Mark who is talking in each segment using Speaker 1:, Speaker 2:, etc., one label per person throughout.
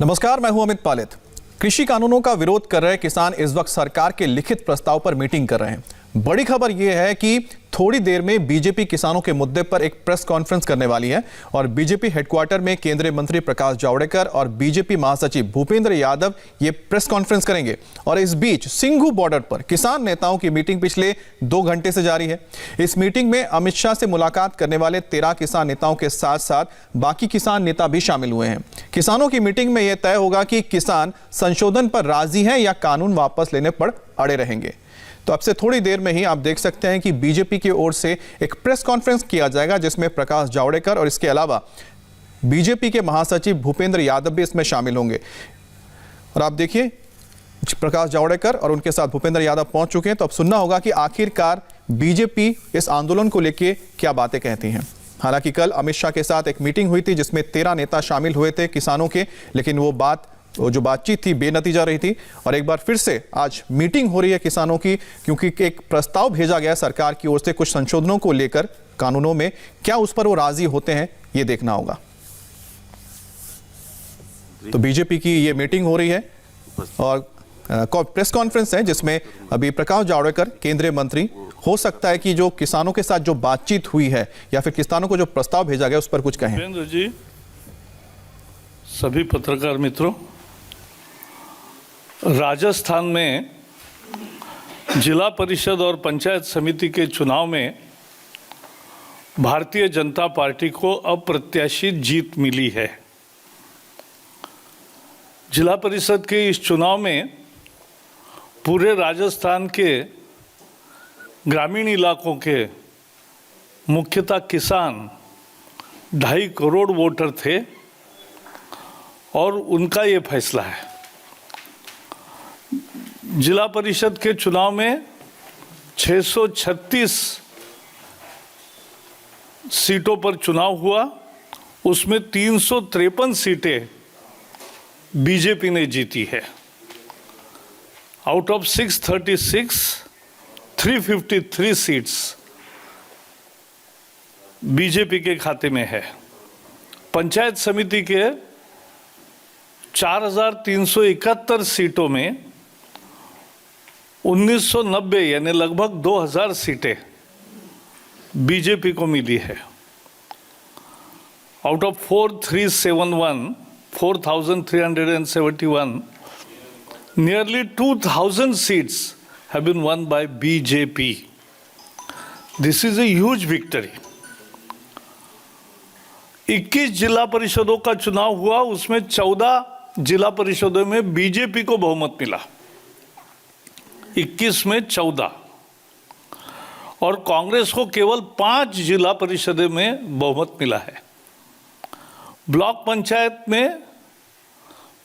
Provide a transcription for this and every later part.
Speaker 1: नमस्कार, मैं हूं अमित पालित। कृषि कानूनों का विरोध कर रहे किसान इस वक्त सरकार के लिखित प्रस्ताव पर मीटिंग कर रहे हैं। बड़ी खबर यह है कि थोड़ी देर में बीजेपी किसानों के मुद्दे पर एक प्रेस कॉन्फ्रेंस करने वाली है और बीजेपी हेडक्वार्टर में केंद्रीय मंत्री प्रकाश जावड़ेकर और बीजेपी महासचिव भूपेंद्र यादव ये प्रेस कॉन्फ्रेंस करेंगे। और इस बीच सिंघू बॉर्डर पर किसान नेताओं की मीटिंग पिछले 2 घंटे से जारी है। इस मीटिंग में अमित शाह से मुलाकात करने वाले 13 किसान नेताओं के साथ साथ बाकी किसान नेता भी शामिल हुए हैं। किसानों की मीटिंग में यह तय होगा कि किसान संशोधन पर राजी हैं या कानून वापस लेने पर अड़े रहेंगे। तो अब से थोड़ी देर में ही आप देख सकते हैं कि बीजेपी की ओर से एक प्रेस कॉन्फ्रेंस किया जाएगा जिसमें प्रकाश जावड़ेकर और इसके अलावा बीजेपी के महासचिव भूपेंद्र यादव भी इसमें शामिल होंगे। और आप देखिए, प्रकाश जावड़ेकर और उनके साथ भूपेंद्र यादव पहुंच चुके हैं। तो अब सुनना होगा कि आखिरकार बीजेपी इस आंदोलन को लेकर क्या बातें कहती हैं। हालांकि कल अमित शाह के साथ एक मीटिंग हुई थी जिसमें 13 नेता शामिल हुए थे किसानों के, लेकिन वो जो बातचीत थी बेनतीजा रही थी। और एक बार फिर से आज मीटिंग हो रही है किसानों की, क्योंकि एक प्रस्ताव भेजा गया सरकार की ओर से कुछ संशोधनों को लेकर कानूनों में। क्या उस पर वो राजी होते हैं, ये देखना होगा। तो बीजेपी की ये मीटिंग हो रही है और प्रेस कॉन्फ्रेंस है जिसमें अभी प्रकाश जावड़ेकर केंद्रीय मंत्री, हो सकता है कि जो किसानों के साथ जो बातचीत हुई है या फिर किसानों को जो प्रस्ताव भेजा गया उस पर कुछ कहें।
Speaker 2: भूपेंद्र जी, सभी पत्रकार मित्रों, राजस्थान में जिला परिषद और पंचायत समिति के चुनाव में भारतीय जनता पार्टी को अप्रत्याशित जीत मिली है। जिला परिषद के इस चुनाव में पूरे राजस्थान के ग्रामीण इलाकों के मुख्यतः किसान 2.5 करोड़ वोटर थे और उनका ये फैसला है। जिला परिषद के चुनाव में 636 सीटों पर चुनाव हुआ, उसमें 353 सीटें बीजेपी ने जीती है। आउट ऑफ 636, 353 सीट्स बीजेपी के खाते में है। पंचायत समिति के 4,371 सीटों में 1990 यानी लगभग 2000 सीटें बीजेपी को मिली है। Out of 4,371, nearly 2000 seats have been won by BJP. This is a huge victory. 21 जिला परिषदों का चुनाव हुआ, उसमें 14 जिला परिषदों में बीजेपी को बहुमत मिला, 21 में 14, और कांग्रेस को केवल 5 जिला परिषदों में बहुमत मिला है। ब्लॉक पंचायत में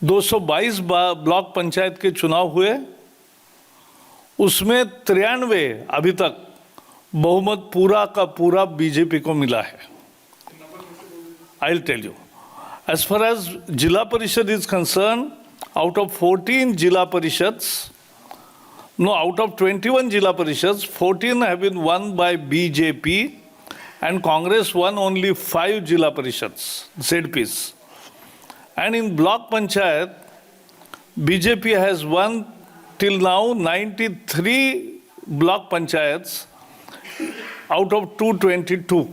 Speaker 2: 222 ब्लॉक पंचायत के चुनाव हुए, उसमें 93 अभी तक बहुमत पूरा का पूरा बीजेपी को मिला है। I will tell you, as far as Jila Parishad is concerned, out of 14 Jila Parishads, out of 21 Jila Parishads, 14 have been won by BJP and Congress won only 5 Jila Parishads, ZPs. And in Block Panchayat, BJP has won till now 93 Block Panchayats out of 222.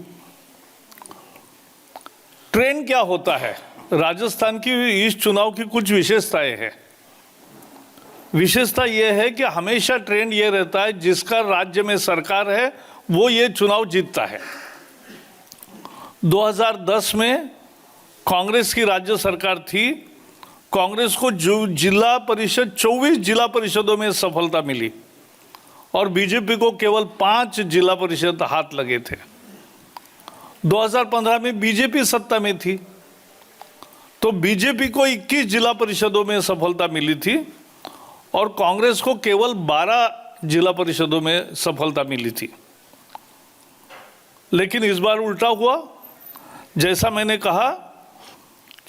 Speaker 2: Trend क्या होता है? राजस्थान की इस चुनाव की कुछ विशेषताएं हैं। विशेषता यह है कि हमेशा ट्रेंड ये रहता है जिसका राज्य में सरकार है वो ये चुनाव जीतता है। 2010 में कांग्रेस की राज्य सरकार थी, कांग्रेस को जिला परिषद 24 जिला परिषदों में सफलता मिली और बीजेपी को केवल 5 जिला परिषद हाथ लगे थे। 2015 में बीजेपी सत्ता में थी तो बीजेपी को 21 जिला परिषदों में सफलता मिली थी और कांग्रेस को केवल 12 जिला परिषदों में सफलता मिली थी। लेकिन इस बार उल्टा हुआ। जैसा मैंने कहा,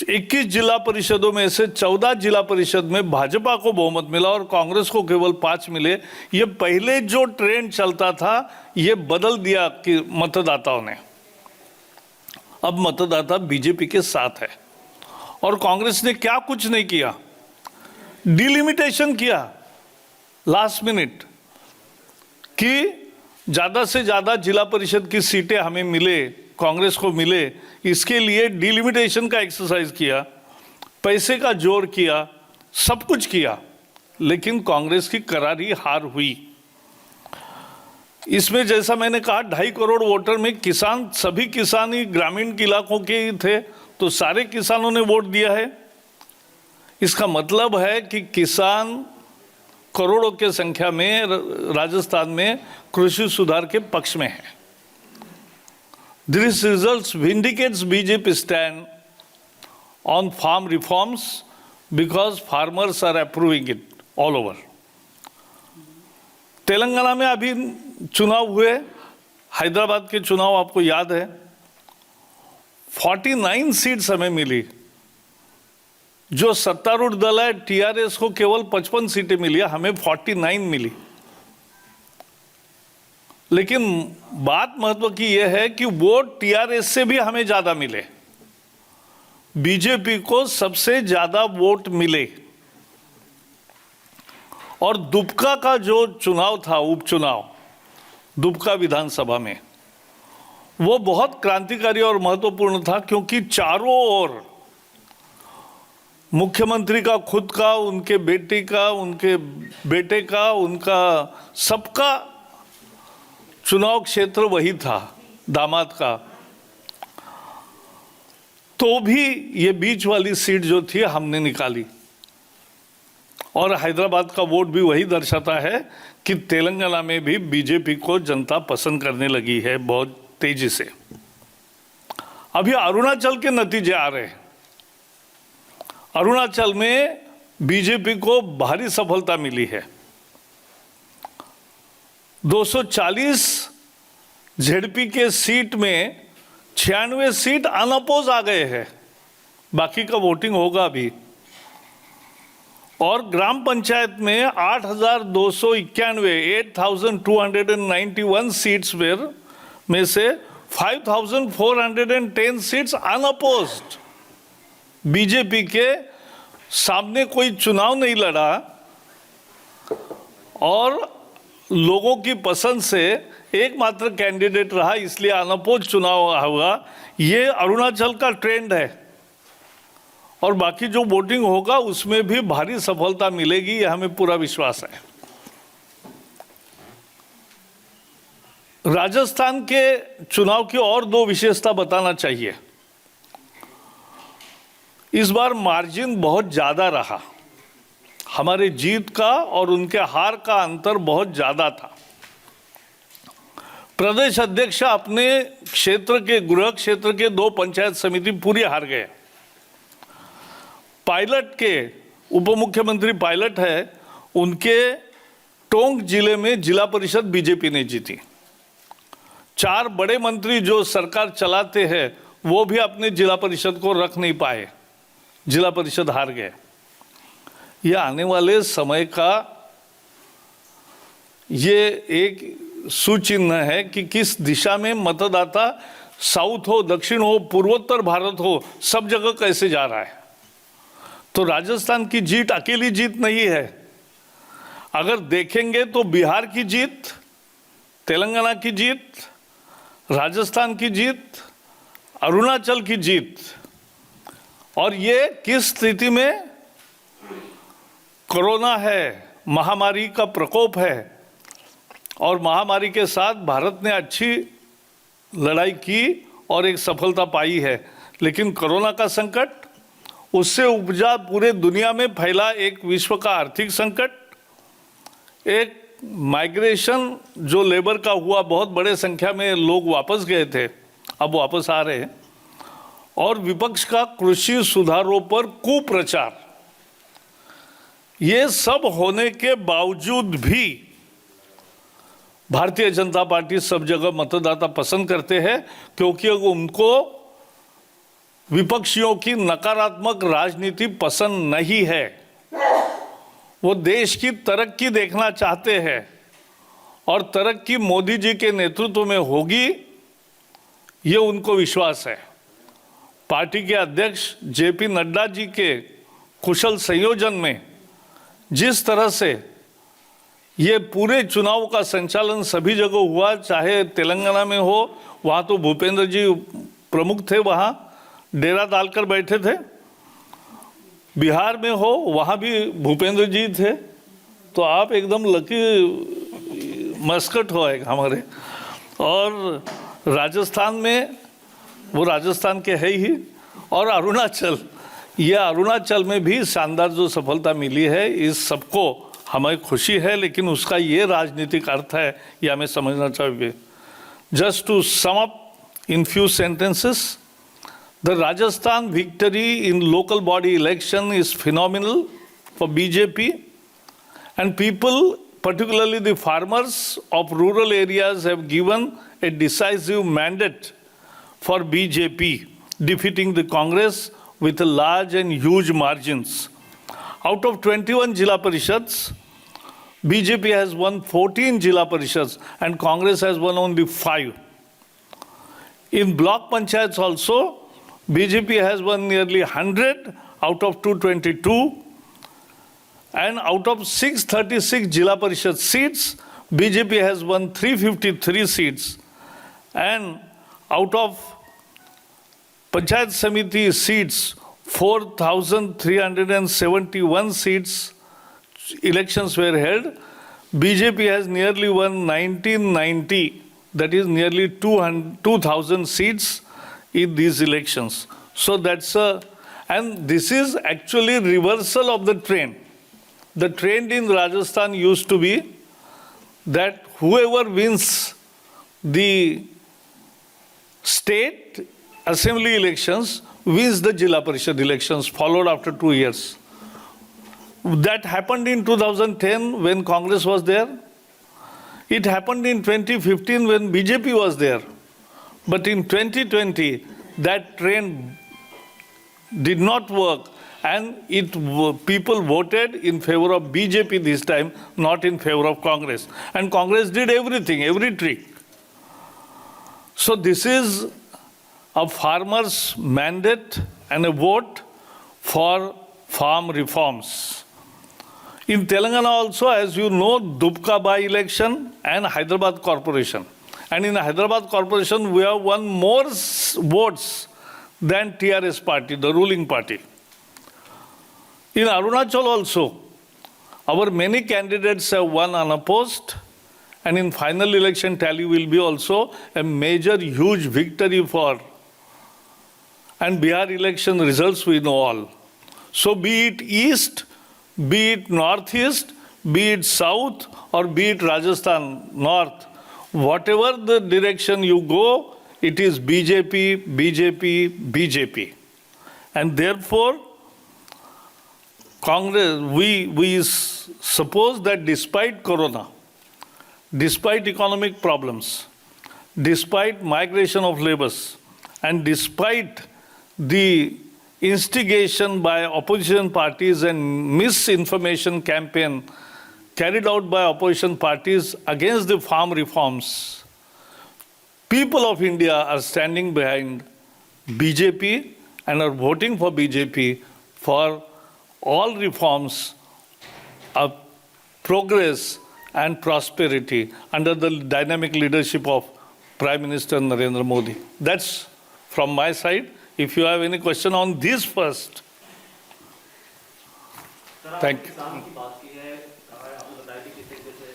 Speaker 2: 21 जिला परिषदों में से 14 जिला परिषद में भाजपा को बहुमत मिला और कांग्रेस को केवल 5 मिले। ये पहले जो ट्रेंड चलता था ये बदल दिया कि मतदाताओं ने। अब मतदाता बीजेपी के साथ है और कांग्रेस ने क्या कुछ नहीं किया, डिलिमिटेशन किया लास्ट मिनट कि ज़्यादा से ज़्यादा जिला परिषद की सीटें हमें मिले, कांग्रेस को मिले, इसके लिए डिलिमिटेशन का एक्सरसाइज किया, पैसे का जोर किया, सब कुछ किया, लेकिन कांग्रेस की करारी हार हुई। इसमें जैसा मैंने कहा 2.5 करोड़ वोटर में किसान, सभी किसान ही ग्रामीण इलाकों के ही थे, तो सारे किसानों ने वोट दिया है। इसका मतलब है कि किसान करोड़ों के संख्या में राजस्थान में कृषि सुधार के पक्ष में है। This results vindicates BJP stand on farm reforms because farmers are approving it all over. Telangana में अभी चुनाव हुए, हैदराबाद के चुनाव आपको याद है, 49 सीट्स हमें मिली। जो सत्तारूढ़ दल है टीआरएस को केवल 55 सीटें मिली, हमें 49 मिली। लेकिन बात महत्व की यह है कि वोट टीआरएस से भी हमें ज्यादा मिले, बीजेपी को सबसे ज्यादा वोट मिले। और दुबका का जो चुनाव था, उपचुनाव दुबका विधानसभा में, वो बहुत क्रांतिकारी और महत्वपूर्ण था, क्योंकि चारों ओर मुख्यमंत्री का खुद का, उनके बेटी का, उनके बेटे का, उनका सबका चुनाव क्षेत्र वही था, दामाद का। तो भी ये बीच वाली सीट जो थी हमने निकाली। और हैदराबाद का वोट भी वही दर्शाता है कि तेलंगाना में भी बीजेपी को जनता पसंद करने लगी है बहुत तेजी से। अभी अरुणाचल के नतीजे आ रहे हैं। अरुणाचल में बीजेपी को भारी सफलता मिली है। 240 जेडपी के सीट में 96 सीट अनअपोज आ गए हैं। बाकी का वोटिंग होगा अभी। और ग्राम पंचायत में 8,291 सीट्स में से 5,410 सीट्स अनअपोज्ड। बीजेपी के सामने कोई चुनाव नहीं लड़ा और लोगों की पसंद से एकमात्र कैंडिडेट रहा, इसलिए अनअपोज चुनाव हुआ। ये अरुणाचल का ट्रेंड है। और बाकी जो वोटिंग होगा उसमें भी भारी सफलता मिलेगी, यह हमें पूरा विश्वास है। राजस्थान के चुनाव की और 2 विशेषता बताना चाहिए। इस बार मार्जिन बहुत ज्यादा रहा, हमारे जीत का और उनके हार का अंतर बहुत ज्यादा था। प्रदेश अध्यक्ष अपने क्षेत्र के, गृह क्षेत्र के 2 पंचायत समिति पूरी हार गए। पायलट के उप मुख्यमंत्री पायलट है, उनके टोंक जिले में जिला परिषद बीजेपी ने जीती। 4 बड़े मंत्री जो सरकार चलाते हैं वो भी अपने जिला परिषद को रख नहीं पाए, जिला परिषद हार गए। यह आने वाले समय का ये एक सुचिन्ह है कि किस दिशा में मतदाता, साउथ हो, दक्षिण हो, पूर्वोत्तर भारत हो, सब जगह कैसे जा रहा है। तो राजस्थान की जीत अकेली जीत नहीं है। अगर देखेंगे तो बिहार की जीत, तेलंगाना की जीत, राजस्थान की जीत, अरुणाचल की जीत, और ये किस स्थिति में, कोरोना है, महामारी का प्रकोप है, और महामारी के साथ भारत ने अच्छी लड़ाई की और एक सफलता पाई है। लेकिन कोरोना का संकट, उससे उपजा पूरे दुनिया में फैला एक विश्व का आर्थिक संकट, एक माइग्रेशन जो लेबर का हुआ, बहुत बड़े संख्या में लोग वापस गए थे, अब वापस आ रहे हैं, और विपक्ष का कृषि सुधारों पर कुप्रचार, ये सब होने के बावजूद भी भारतीय जनता पार्टी सब जगह मतदाता पसंद करते हैं, क्योंकि उनको विपक्षियों की नकारात्मक राजनीति पसंद नहीं है। वो देश की तरक्की देखना चाहते हैं, और तरक्की मोदी जी के नेतृत्व में होगी, ये उनको विश्वास है। पार्टी के अध्यक्ष जेपी नड्डा जी के कुशल संयोजन में जिस तरह से ये पूरे चुनाव का संचालन सभी जगह हुआ, चाहे तेलंगाना में हो, वहाँ तो भूपेंद्र जी प्रमुख थे, वहाँ डेरा डालकर बैठे थे, बिहार में हो वहाँ भी भूपेंद्र जी थे, तो आप एकदम लकी मस्कट हो एक हमारे। और राजस्थान में, वो राजस्थान के है ही, और अरुणाचल, ये अरुणाचल में भी शानदार जो सफलता मिली है, इस सबको हमें खुशी है, लेकिन उसका ये राजनीतिक अर्थ है, ये हमें समझना चाहिए। Just to sum up in few sentences, the Rajasthan victory in local body election is phenomenal for BJP, and people, particularly the farmers of rural areas, have given a decisive mandate for BJP, defeating the Congress with a large and huge margins. Out of 21 Jila Parishads, BJP has won 14 Jila Parishads and Congress has won only 5. In block panchayats also, BJP has won nearly 100 out of 222, and out of 636 Jila Parishad seats, BJP has won 353 seats, and out of Panchayat Samiti seats, 4,371 seats, elections were held. BJP has nearly won 1990. That is nearly 2,000 seats in these elections. So that's and this is actually reversal of the trend. The trend in Rajasthan used to be that whoever wins the state assembly elections wins the Jila Parishad elections, followed after 2 years. That happened in 2010 when Congress was there. It happened in 2015 when BJP was there. But in 2020, that trend did not work, and people voted in favor of BJP this time, not in favor of Congress. And Congress did everything, every trick. So this is a farmer's mandate and a vote for farm reforms. In Telangana also, as you know, Dubka by-election and Hyderabad Corporation. And in Hyderabad Corporation, we have won more votes than TRS party, the ruling party. In Arunachal also, our many candidates have won unopposed, and in final election tally will be also a major, huge victory for. And Bihar election results we know all. So be it East, be it Northeast, be it South, or be it Rajasthan North, whatever the direction you go, it is BJP, BJP, BJP. And therefore, Congress, we suppose that despite Corona, despite economic problems, despite migration of laborers, and despite the instigation by opposition parties and misinformation campaign carried out by opposition parties against the farm reforms, people of India are standing behind BJP and are voting for BJP for all reforms of progress and prosperity under the dynamic leadership of Prime Minister Narendra Modi. That's from my side. If you have any question on this first. Thank you.
Speaker 3: किसान की बात की है, कहा है, आपने बताया कि किस तरीके से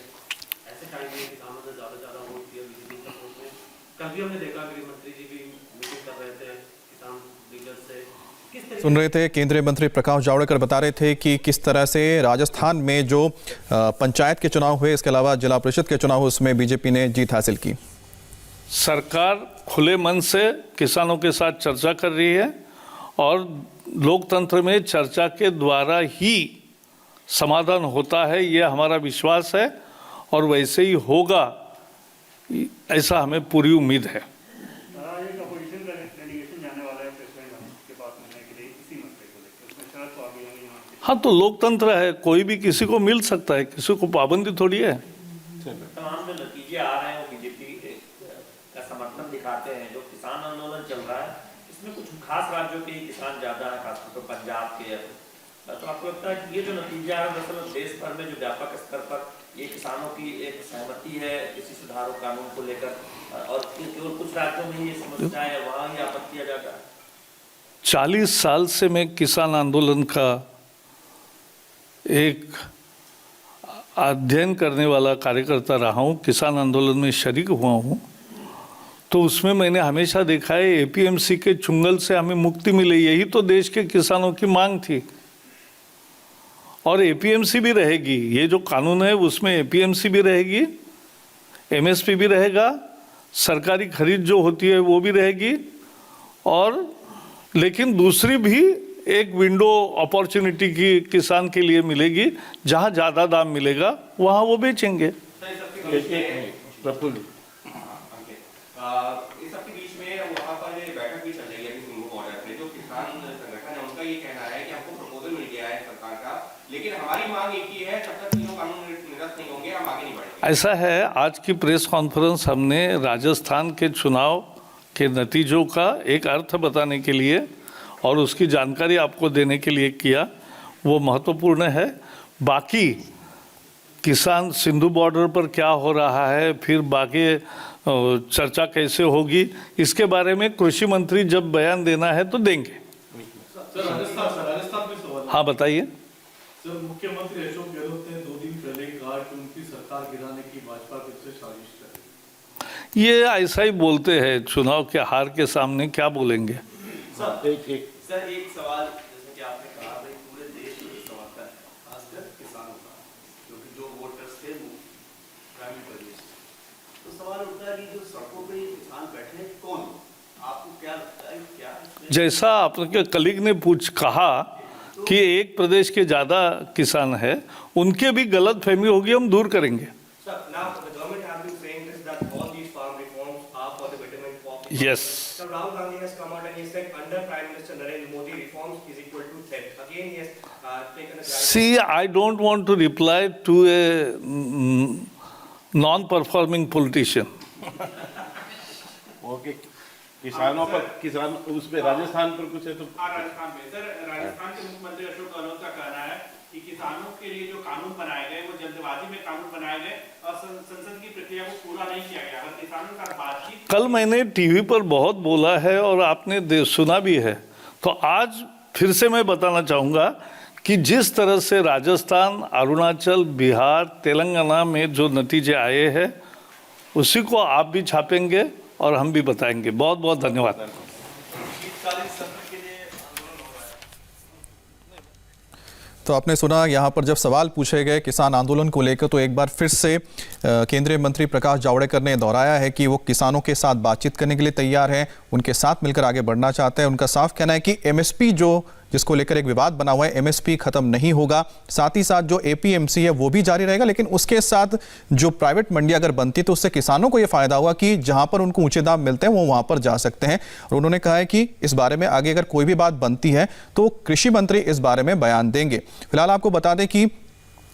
Speaker 3: ऐसे टाइम में किसानों ने ज़्यादा वोट दिया बीजेपी सपोर्ट में। कल भी हमने देखा गृह मंत्री जी भी मीटिंग कर रहे थे किसान लीडर्स से। किस तरीके
Speaker 1: सुन रहे थे केंद्रीय मंत्री प्रकाश जावड़ेकर बता रहे थे कि किस तरह से राजस्थान में जो पंचायत के चुनाव हुए, इसके अलावा जिला परिषद के चुनाव हुए, उसमें बीजेपी ने जीत हासिल की।
Speaker 2: सरकार खुले मन से किसानों के साथ चर्चा कर रही है और लोकतंत्र में चर्चा के द्वारा ही समाधान होता है, ये हमारा विश्वास है और वैसे ही होगा, ऐसा हमें पूरी उम्मीद है। हाँ, तो लोकतंत्र है, कोई भी किसी को मिल सकता है, किसी को पाबंदी थोड़ी है।
Speaker 3: तमाम जो नतीजे आ रहे हैं वो बीजेपी का समर्थन दिखाते हैं। जो किसान आंदोलन चल रहा है, इसमें कुछ खास राज्यों के ही किसान ज्यादा है, खासतौर पर पंजाब के। तो आपको लगता है कि ये जो नतीजा है दरअसल देश भर में जो व्यापक स्तर पर ये किसानों की एक सहमति है किसी सुधारों कानून को लेकर, और केवल कुछ राज्यों में ही ये समस्या है, वहाँ ही आपत्तियां ज्यादा है?
Speaker 2: 40 साल से मैं किसान आंदोलन का एक अध्ययन करने वाला कार्यकर्ता रहा हूँ, किसान आंदोलन में शरीक हुआ हूँ। तो उसमें मैंने हमेशा देखा है एपीएमसी के चुंगल से हमें मुक्ति मिले, यही तो देश के किसानों की मांग थी। और एपीएमसी भी रहेगी, ये जो कानून है उसमें एपीएमसी भी रहेगी, एमएसपी भी रहेगा, सरकारी खरीद जो होती है वो भी रहेगी, और लेकिन दूसरी भी एक विंडो अपॉर्चुनिटी की किसान के लिए मिलेगी, जहां ज़्यादा दाम मिलेगा वहां वो बेचेंगे।
Speaker 4: प्रफुल्ल इस सबके बीच में वहाँ पर बैठक भी चल रही है सिंघू बॉर्डर पे। जो किसान संगठन है उनका ये कहना है कि हमको प्रपोजल मिल गया है सरकार का, लेकिन हमारी मांग एक ही है, जब तक तीनों कानून निरस्त नहीं होंगे हम आगे नहीं बढ़ेंगे।
Speaker 2: ऐसा है, आज की प्रेस कॉन्फ्रेंस हमने राजस्थान के चुनाव के नतीजों का एक अर्थ बताने के लिए और उसकी जानकारी आपको देने के लिए किया, वो महत्वपूर्ण है। बाकी किसान सिंधु बॉर्डर पर क्या हो रहा है, फिर बाकी चर्चा कैसे होगी, इसके बारे में कृषि मंत्री जब बयान देना है तो देंगे।
Speaker 5: सर राजस्थान में सवाल।
Speaker 2: हाँ बताइए।
Speaker 5: सर मुख्यमंत्री अशोक गहलोत ने 2 दिन पहले कहा कि उनकी सरकार गिराने की भाजपा फिर से साजिश कर रही है।
Speaker 2: ये ऐसा ही बोलते हैं, चुनाव के हार के सामने क्या बोलेंगे।
Speaker 4: सर एक सवाल, जैसे कि आपने कहा भाई पूरे देश में समर्थन है, खासकर किसानों का, क्योंकि जो वोटर्स थे वो ग्रामीण प्रदेश, तो सवाल उठता है कि जो सड़कों पे किसान बैठे हैं कौन, आपको क्या लगता है क्या?
Speaker 2: जैसा आपके कलीग ने कहा कि एक प्रदेश के ज़्यादा किसान है, उनके भी गलत फहमी होगी, हम दूर करेंगे।
Speaker 4: Sir, now the government has been saying this that all these farm reforms are for the betterment of.
Speaker 2: Yes.
Speaker 4: So Rahul Gandhi has come out and he said under Prime Minister Narendra Modi reforms is equal to theft. Again he has taken a guide.
Speaker 2: See, I don't want to reply to a non-performing politician.
Speaker 6: Okay, किसानों पर किसान उस पे राजस्थान पर कुछ है तो
Speaker 7: राजस्थान में सर, राजस्थान के मुख्यमंत्री अशोक गहलोत का कहना है कि किसानों के लिए जो कानून बनाए गए वो जल्दबाजी में कानून बनाए गए और संसद की प्रक्रिया को पूरा नहीं किया गया। अगर किसानों का बातचीत
Speaker 2: कल मैंने टीवी पर बहुत बोला है और आपने सुना भी है, तो आज फिर से मैं बताना चाहूँगा कि जिस तरह से राजस्थान, अरुणाचल, बिहार, तेलंगाना में जो नतीजे आए हैं उसी को आप भी छापेंगे और हम भी बताएंगे। बहुत बहुत धन्यवाद।
Speaker 1: तो आपने सुना यहाँ पर जब सवाल पूछे गए किसान आंदोलन को लेकर, तो एक बार फिर से केंद्रीय मंत्री प्रकाश जावड़ेकर ने दोहराया है कि वो किसानों के साथ बातचीत करने के लिए तैयार हैं, उनके साथ मिलकर आगे बढ़ना चाहते हैं। उनका साफ कहना है कि एमएसपी जिसको लेकर एक विवाद बना हुआ है, एमएसपी खत्म नहीं होगा, साथ ही साथ जो एपीएमसी है वो भी जारी रहेगा, लेकिन उसके साथ जो प्राइवेट मंडी अगर बनती तो उससे किसानों को ये फायदा होगा कि जहां पर उनको ऊंचे दाम मिलते हैं वो वहां पर जा सकते हैं। और उन्होंने कहा है कि इस बारे में आगे अगर कोई भी बात बनती है तो कृषि मंत्री इस बारे में बयान देंगे। फिलहाल आपको बता दें कि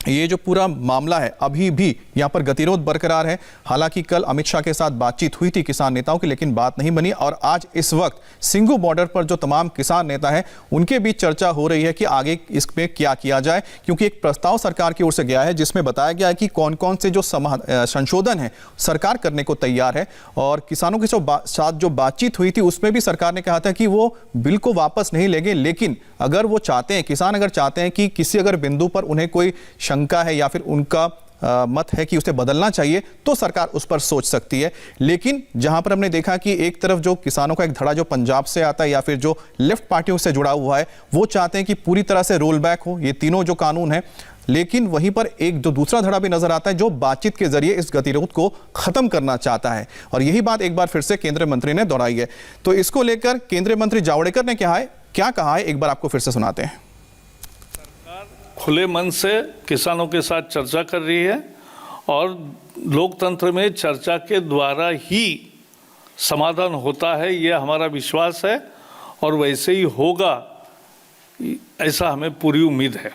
Speaker 1: ये जो पूरा मामला है अभी भी यहाँ पर गतिरोध बरकरार है। हालांकि कल अमित शाह के साथ बातचीत हुई थी किसान नेताओं की, लेकिन बात नहीं बनी। और आज इस वक्त सिंघू बॉर्डर पर जो तमाम किसान नेता हैं उनके बीच चर्चा हो रही है कि आगे इसमें क्या किया जाए, क्योंकि एक प्रस्ताव सरकार की ओर से गया है जिसमें बताया गया है कि कौन कौन से जो संशोधन है सरकार करने को तैयार है। और किसानों के साथ जो बातचीत हुई थी उसमें भी सरकार ने कहा था कि वो बिल को वापस नहीं लेंगे, लेकिन अगर वो चाहते हैं, किसान अगर चाहते हैं कि किसी अगर बिंदु पर उन्हें कोई शंका है या फिर उनका मत है कि उसे बदलना चाहिए तो सरकार उस पर सोच सकती है। लेकिन जहां पर हमने देखा कि एक तरफ जो किसानों का एक धड़ा जो पंजाब से आता है या फिर जो लेफ्ट पार्टियों से जुड़ा हुआ है वो चाहते हैं कि पूरी तरह से रोल बैक हो ये तीनों जो कानून है, लेकिन वहीं पर एक जो दूसरा धड़ा भी नजर आता है जो बातचीत के जरिए इस गतिरोध को खत्म करना चाहता है। और यही बात एक बार फिर से केंद्रीय मंत्री ने दोहराई है। तो इसको लेकर केंद्रीय मंत्री जावड़ेकर ने क्या कहा है एक बार आपको फिर से सुनाते हैं।
Speaker 2: खुले मन से किसानों के साथ चर्चा कर रही है और लोकतंत्र में चर्चा के द्वारा ही समाधान होता है, ये हमारा विश्वास है और वैसे ही होगा, ऐसा हमें पूरी उम्मीद है।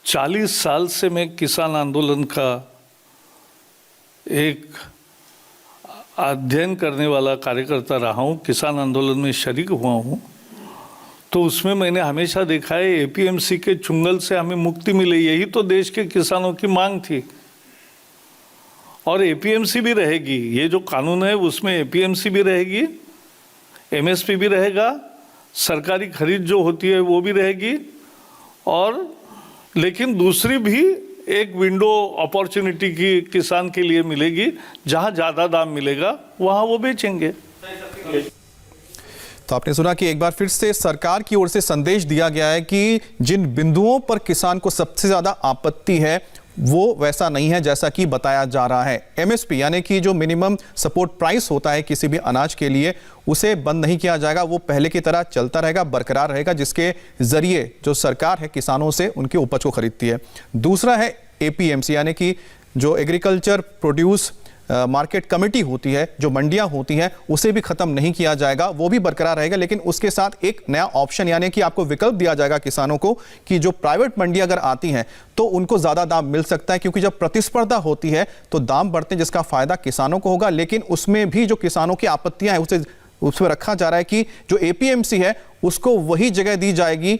Speaker 2: 40 साल से मैं किसान आंदोलन का एक अध्ययन करने वाला कार्यकर्ता रहा हूँ, किसान आंदोलन में शरीक हुआ हूँ। तो उसमें मैंने हमेशा देखा है एपीएमसी के चुंगल से हमें मुक्ति मिले, यही तो देश के किसानों की मांग थी। और एपीएमसी भी रहेगी, ये जो कानून है उसमें एपीएमसी भी रहेगी, एमएसपी भी रहेगा, सरकारी खरीद जो होती है वो भी रहेगी, और लेकिन दूसरी भी एक विंडो अपॉर्चुनिटी की किसान के लिए मिलेगी, जहां ज़्यादा दाम मिलेगा वहां वो बेचेंगे।
Speaker 1: तो आपने सुना कि एक बार फिर से सरकार की ओर से संदेश दिया गया है कि जिन बिंदुओं पर किसान को सबसे ज़्यादा आपत्ति है वो वैसा नहीं है जैसा कि बताया जा रहा है। एमएसपी यानी कि जो मिनिमम सपोर्ट प्राइस होता है किसी भी अनाज के लिए, उसे बंद नहीं किया जाएगा, वो पहले की तरह चलता रहेगा, बरकरार रहेगा, जिसके जरिए जो सरकार है किसानों से उनके उपज को खरीदती है। दूसरा है एपीएमसी यानी कि जो एग्रीकल्चर प्रोड्यूस मार्केट कमेटी होती है, जो मंडियां होती हैं, उसे भी खत्म नहीं किया जाएगा, वो भी बरकरार रहेगा, लेकिन उसके साथ एक नया ऑप्शन यानी कि आपको विकल्प दिया जाएगा किसानों को कि जो प्राइवेट मंडी अगर आती हैं तो उनको ज़्यादा दाम मिल सकता है, क्योंकि जब प्रतिस्पर्धा होती है तो दाम बढ़ते हैं, जिसका फायदा किसानों को होगा। लेकिन उसमें भी जो किसानों की आपत्तियां हैं उसमें रखा जा रहा है कि जो एपीएमसी है उसको वही जगह दी जाएगी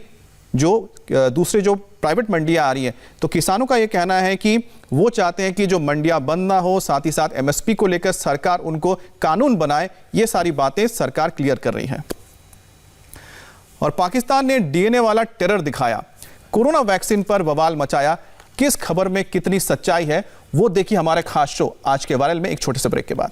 Speaker 1: जो दूसरे जो प्राइवेट मंडियां आ रही हैं। तो किसानों का ये कहना है कि वो चाहते हैं कि जो मंडियां बंद ना हो, साथ ही साथ एमएसपी को लेकर सरकार उनको कानून बनाए। ये सारी बातें सरकार क्लियर कर रही है। और पाकिस्तान ने डीएनए वाला टेरर दिखाया, कोरोना वैक्सीन पर बवाल मचाया। किस खबर में कितनी सच्चाई है वो देखिए हमारे खास शो आज के वायरल में एक छोटे से ब्रेक के बाद।